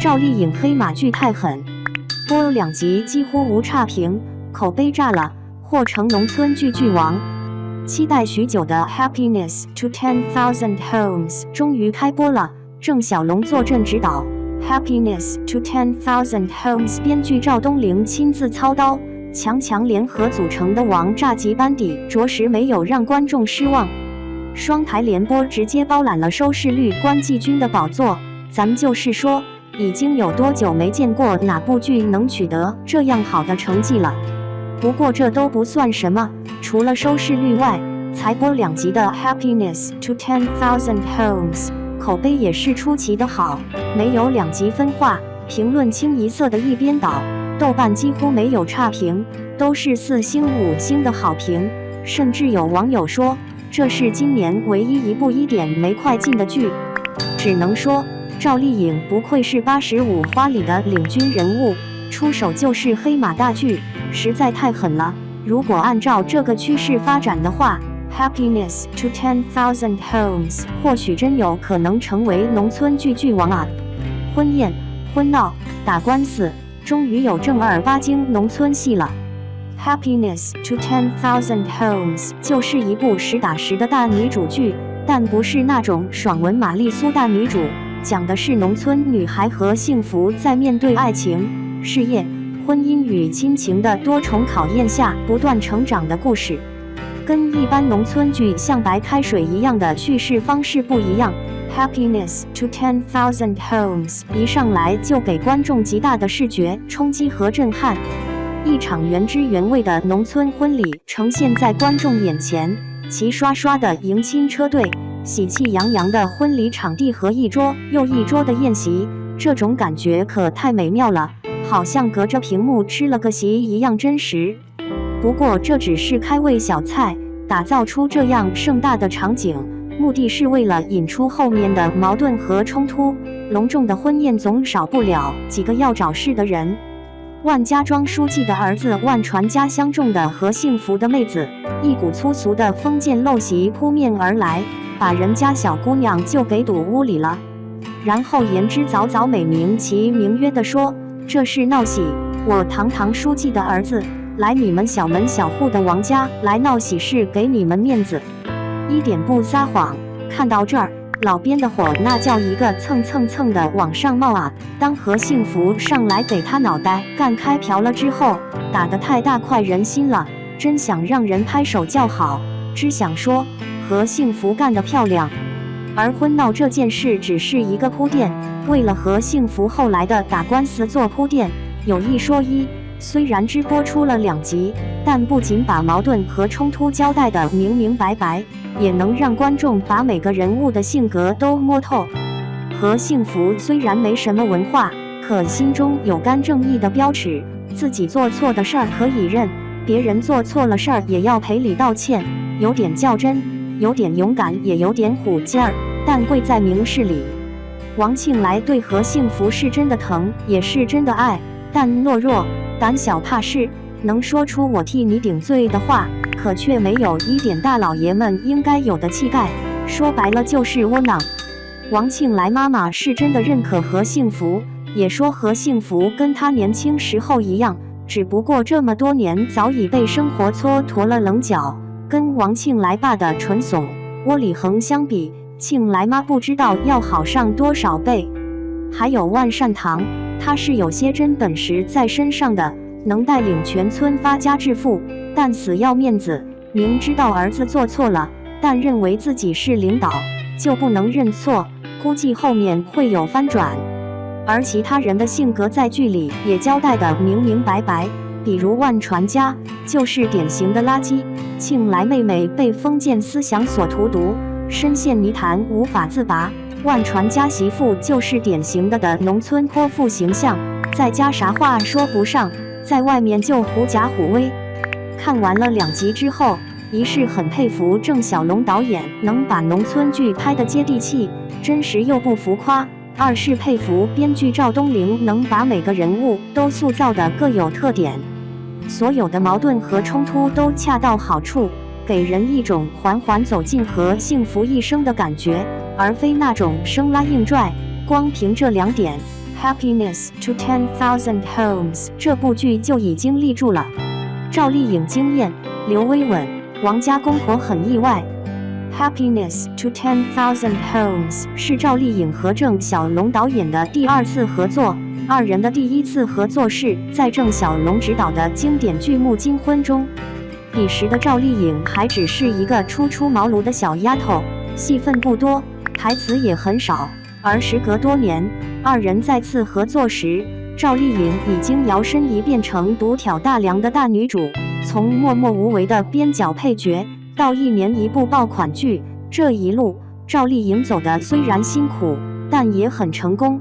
赵丽颖黑马剧太狠，播2集几乎无差评，口碑炸了，或成农村剧剧王。期待许久的 Happiness to 10,000 Homes 终于开播了，郑晓龙坐镇指导。Happiness to 10,000 Homes 编剧赵东玲亲自操刀，强联合组成的王炸级班底，着实没有让观众失望。双台联播直接包揽了收视率冠季军的宝座，咱们就是说，已经有多久没见过哪部剧能取得这样好的成绩了。不过这都不算什么，除了收视率外，才播2集的 Happiness to 10,000 Homes 口碑也是出奇的好，没有2集分化，评论清一色的一边倒，豆瓣几乎没有差评，都是4星5星的好评，甚至有网友说这是今年唯一一部1点没快进的剧。只能说赵丽颖不愧是85花里的领军人物，出手就是黑马大剧，实在太狠了。如果按照这个趋势发展的话， Happiness to 10,000 Homes 或许真有可能成为农村剧剧王啊。婚宴、婚闹、打官司，终于有正儿八经农村戏了。Happiness to 10,000 Homes 就是一部实打实的大女主剧，但不是那种爽文玛丽苏大女主，讲的是农村女孩和幸福在面对爱情、事业、婚姻与亲情的多重考验下不断成长的故事。跟一般农村剧像白开水一样的叙事方式不一样， Happiness to 10,000 Homes 一上来就给观众极大的视觉冲击和震撼。一场原汁原味的农村婚礼呈现在观众眼前，齐刷刷的迎亲车队，喜气洋洋的婚礼场地和一桌又一桌的宴席，这种感觉可太美妙了，好像隔着屏幕吃了个席一样真实。不过这只是开胃小菜，打造出这样盛大的场景，目的是为了引出后面的矛盾和冲突。隆重的婚宴总少不了几个要找事的人。万家庄书记的儿子，万传家相中的和幸福的妹子，一股粗俗的封建陋习扑面而来，把人家小姑娘就给堵屋里了。然后言之凿凿美名其名曰的说，这是闹喜，我堂书记的儿子来你们小门小户的王家来闹喜事，给你们面子，一点不撒谎。看到这儿，老边的火那叫一个蹭的往上冒啊！当何幸福上来给他脑袋干开瓢了之后，打得太大快人心了，真想让人拍手叫好，只想说何幸福干得漂亮。而婚闹这件事只是一个铺垫，为了何幸福后来的打官司做铺垫。有一说一，虽然只播出了2集，但不仅把矛盾和冲突交代得明白，也能让观众把每个人物的性格都摸透。何幸福虽然没什么文化，可心中有杆正义的标尺，自己做错的事儿可以认，别人做错了事儿也要赔礼道歉，有点较真，有点勇敢，也有点虎劲儿，但贵在明事理。王庆来对何幸福是真的疼，也是真的爱，但懦弱、胆小怕事，能说出我替你顶罪的话，可却没有一点大老爷们应该有的气概，说白了就是窝囊。王庆来妈妈是真的认可何幸福，也说何幸福跟她年轻时候一样，只不过这么多年早已被生活蹉跎了棱角，跟王庆来爸的纯怂、窝里横相比，庆来妈不知道要好上多少倍。还有万善堂，他是有些真本事在身上的，能带领全村发家致富，但死要面子，明知道儿子做错了，但认为自己是领导就不能认错，估计后面会有翻转。而其他人的性格在剧里也交代得明白，比如万传家就是典型的垃圾，庆来妹妹被封建思想所荼毒，深陷泥潭无法自拔，万传家媳妇就是典型的农村泼妇形象，在家啥话说不上，在外面就狐假虎威。看完了2集之后，一是很佩服郑晓龙导演能把农村剧拍得接地气、真实又不浮夸，二是佩服编剧赵东玲能把每个人物都塑造得各有特点，所有的矛盾和冲突都恰到好处，给人一种缓缓走进和幸福一生的感觉，而非那种生拉硬拽。光凭这2点， Happiness to 10,000 Homes》这部剧就已经立住了。赵丽颖惊艳，刘薇稳，王家公婆很意外。Happiness to 10,000 Homes 是赵丽颖和郑晓龙导演的第2次合作，二人的第1次合作是在郑晓龙执导的经典剧目《金婚》中。彼时的赵丽颖还只是一个初出茅庐的小丫头，戏份不多，台词也很少。而时隔多年，二人再次合作时，赵丽颖已经摇身一变成独挑大梁的大女主，从默默无为的边角配角到1年1部爆款剧，这一路赵丽颖走的虽然辛苦，但也很成功。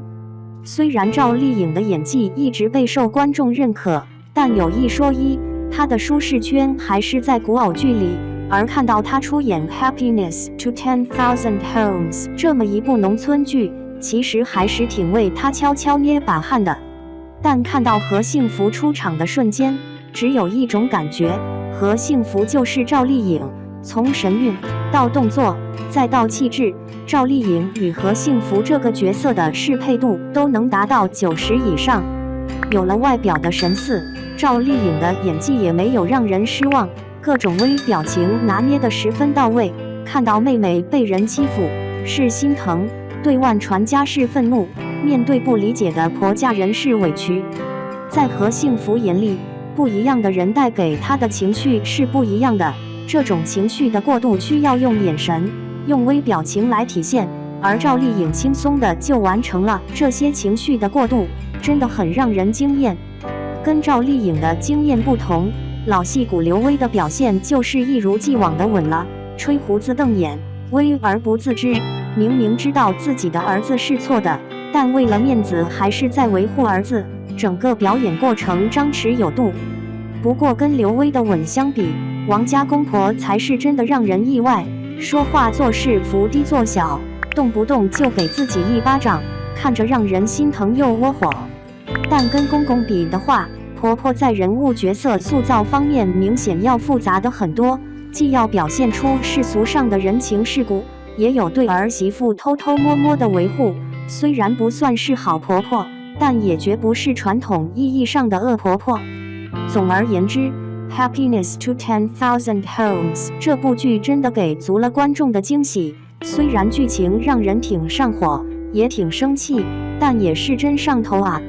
虽然赵丽颖的演技一直备受观众认可，但有一说一，她的舒适圈还是在古偶剧里。而看到她出演《Happiness to 10,000 Homes》这么一部农村剧，其实还是挺为她悄悄捏把汗的。但看到何幸福出场的瞬间，只有一种感觉，何幸福就是赵丽颖。从神韵到动作，再到气质，赵丽颖与何幸福这个角色的适配度都能达到90以上。有了外表的神似，赵丽颖的演技也没有让人失望，各种微表情拿捏得十分到位。看到妹妹被人欺负，是心疼；对万传家是愤怒；面对不理解的婆家人是委屈。在何幸福眼里，不一样的人带给她的情绪是不一样的。这种情绪的过渡需要用眼神、用微表情来体现，而赵丽颖轻松的就完成了这些情绪的过渡，真的很让人惊艳。跟赵丽颖的惊艳不同，老戏骨刘薇的表现就是一如既往的稳了，吹胡子瞪眼，威而不自知。明明知道自己的儿子是错的，但为了面子还是在维护儿子，整个表演过程张弛有度。不过跟刘薇的稳相比，王家公婆才是真的让人意外，说话做事伏低做小，动不动就给自己一巴掌，看着让人心疼又窝火。但跟公公比的话，婆婆在人物角色塑造方面明显要复杂的很多，既要表现出世俗上的人情世故，也有对儿媳妇偷偷摸摸的维护。虽然不算是好婆婆，但也绝不是传统意义上的恶婆婆。总而言之，Happiness to 10,000 Homes 这部剧真的给足了观众的惊喜，虽然剧情让人挺上火，也挺生气，但也是真上头啊。